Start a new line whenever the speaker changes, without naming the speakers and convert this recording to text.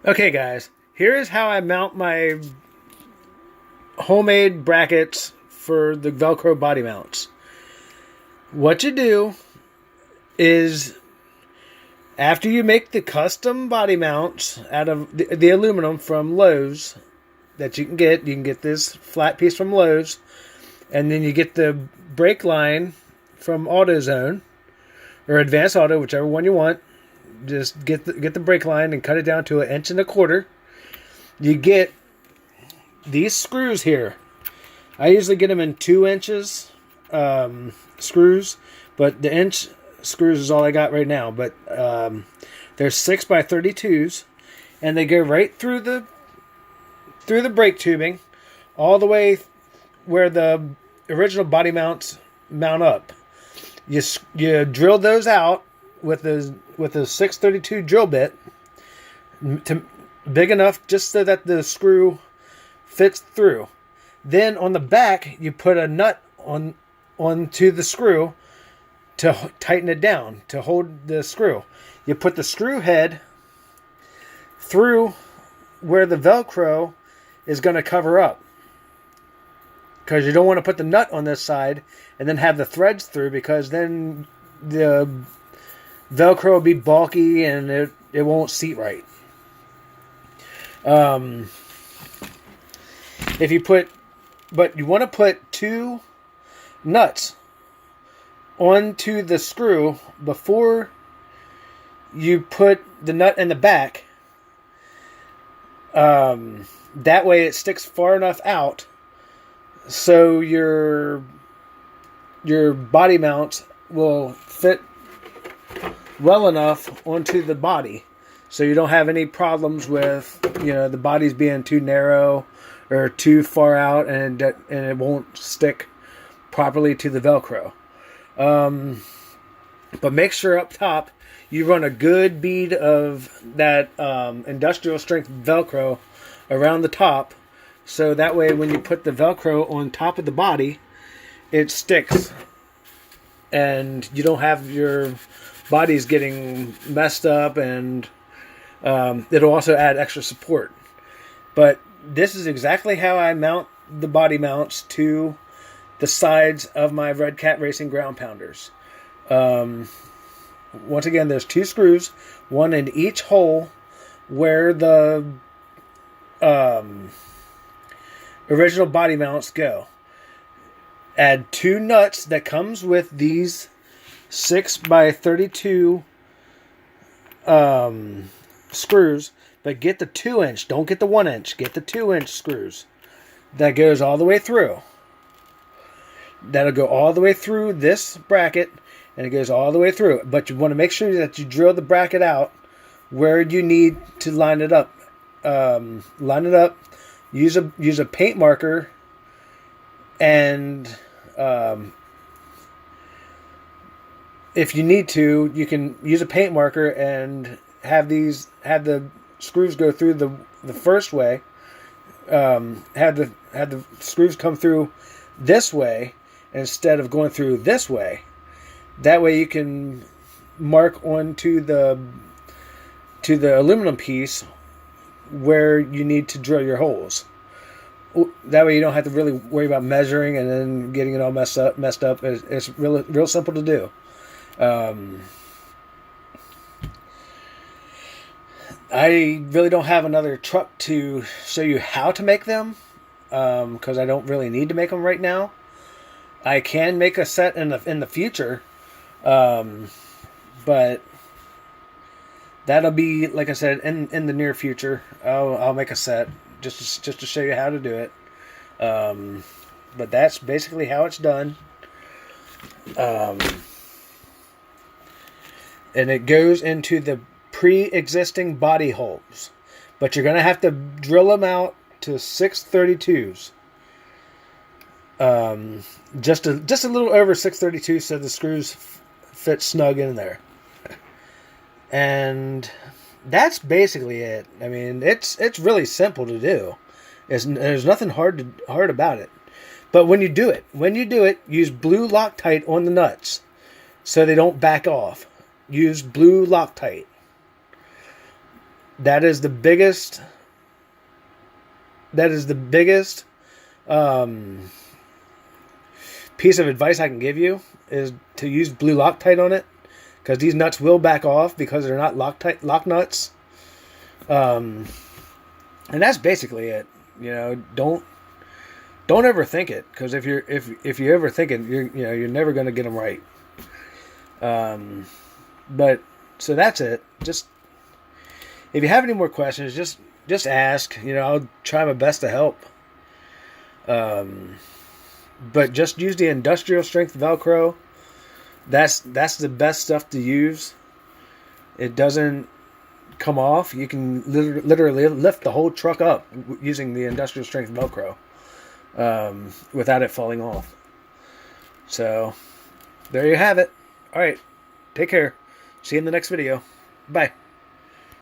Okay, guys, here's how I mount my homemade brackets for the Velcro body mounts. What you do is, after you make the custom body mounts out of the aluminum from Lowe's that you can get this flat piece from Lowe's, and then you get the brake line from AutoZone or Advanced Auto, whichever one you want. Just get the brake line and cut it down to 1.25 inches. You get these screws here. I usually get them in 2 inches screws, but the inch screws is all I got right now. But they're 6x32s, and they go right through the brake tubing, all the way where the original body mounts mount up. You drill those out with a 632 drill bit, big enough just so that the screw fits through. Then on the back, you put a nut onto the screw to tighten it down, to hold the screw. You put the screw head through where the Velcro is going to cover up, because you don't want to put the nut on this side and then have the threads through, because then the Velcro will be bulky and it won't seat right. But you want to put 2 nuts onto the screw before you put the nut in the back. That way it sticks far enough out so your body mounts will fit well enough onto the body, so you don't have any problems with the bodies being too narrow or too far out, and it won't stick properly to the Velcro. But make sure up top you run a good bead of that industrial strength Velcro around the top, so that way when you put the Velcro on top of the body, it sticks and you don't have your body's getting messed up, and it'll also add extra support. But this is exactly how I mount the body mounts to the sides of my Redcat Racing ground pounders. Once again, there's 2 screws, one in each hole where the original body mounts go. Add 2 nuts that comes with these 6x32 screws, but get the 2-inch. Don't get the 1-inch. Get the 2-inch screws. That goes all the way through. That'll go all the way through this bracket, and it goes all the way through. But you want to make sure that you drill the bracket out where you need to line it up. Line it up. Use a paint marker, and if you need to, you can use a paint marker and have the screws go through the first way. Have the screws come through this way instead of going through this way. That way you can mark onto the aluminum piece where you need to drill your holes. That way you don't have to really worry about measuring and then getting it all messed up. It's real simple to do. I really don't have another truck to show you how to make them, because I don't really need to make them right now. I can make a set in the future, but that'll be, like I said, in the near future. I'll make a set just to show you how to do it. But that's basically how it's done. And it goes into the pre-existing body holes, but you're going to have to drill them out to 632s. Just a little over 632, so the screws fit snug in there. And that's basically it. I mean, it's really simple to do. There's nothing hard about it. But when you do it, use blue Loctite on the nuts so they don't back off. Use blue Loctite. That is the biggest. That is the biggest piece of advice I can give you, is to use blue Loctite on it, because these nuts will back off because they're not lock nuts. And that's basically it. You know, don't overthink it, because if you overthink it, you're never going to get them right. But so that's it. Just if you have any more questions, just ask. You know, I'll try my best to help. But just use the industrial strength Velcro. That's the best stuff to use. It doesn't come off. You can literally lift the whole truck up using the industrial strength Velcro without it falling off. So there you have it. All right, take care. See you in the next video. Bye.